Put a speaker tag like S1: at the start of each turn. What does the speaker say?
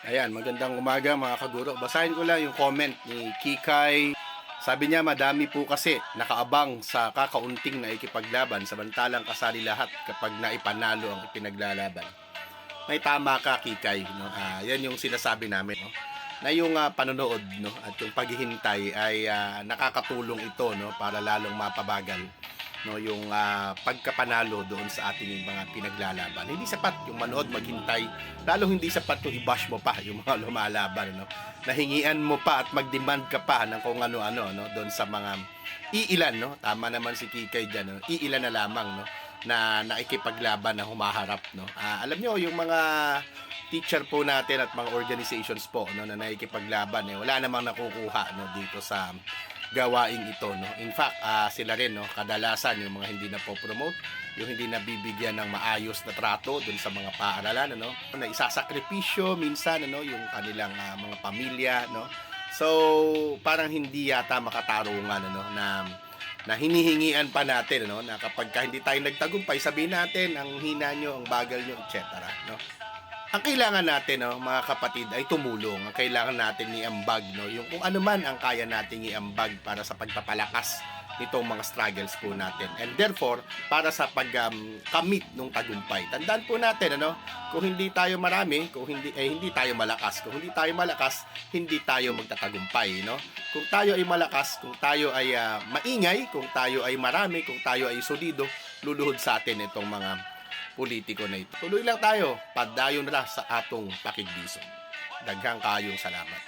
S1: Ayan, magandang umaga mga kaguro. Basahin ko lang yung comment ni Kikay. Sabi niya, madami po kasi nakaabang sa kakaunting na ikipaglaban samantalang kasali lahat kapag naipanalo ang ipinaglalaban. May tama ka, Kikay. No? Yan yung sinasabi namin. No? Na yung panonood no? At yung paghihintay ay nakakatulong ito no? Para lalong mapabagal no yung pagkapanalo doon sa ating mga pinaglalaban. Hindi sapat yung manood maghintay, lalo hindi sapat yung i-bash mo pa yung mga lumalaban no. Nahingian mo pa at mag-demand ka pa ng kung ano-ano no doon sa mga iilan no. Tama naman si Kikay diyan no. Iilan na lamang no na nakikipaglaban na humaharap no. Alam niyo yung mga teacher po natin at mga organizations po no na nakikipaglaban wala namang nakukuha no dito sa gawaing ito no. In fact, sila rin no kadalasan yung mga hindi na po promote, yung hindi na bibigyan ng maayos na trato dun sa mga paaralan ano, na isasakripisyo minsan ano yung kanilang mga pamilya no. So, parang hindi yata makatarungan ano na hinihingian pa natin no na kapag hindi tayo nagtagumpay sabihin natin ang hina nyo, ang bagal nyo, etc. no. Ang kailangan natin, no, mga kapatid, ay tumulong. Ang kailangan natin iambag, no, yung kung ano man ang kaya nating iambag para sa pagpapalakas nitong mga struggles po natin. And therefore, para sa pag-commit ng tagumpay. Tandaan po natin, ano, kung hindi tayo marami, kung hindi tayo malakas. Kung hindi tayo malakas, hindi tayo magtatagumpay, no? Kung tayo ay malakas, kung tayo ay maingay, kung tayo ay marami, kung tayo ay solido, luluhod sa atin itong mga politiko na ito. Tuloy lang tayo, padayon na sa atong pakigbiso. Daghang kayong salamat.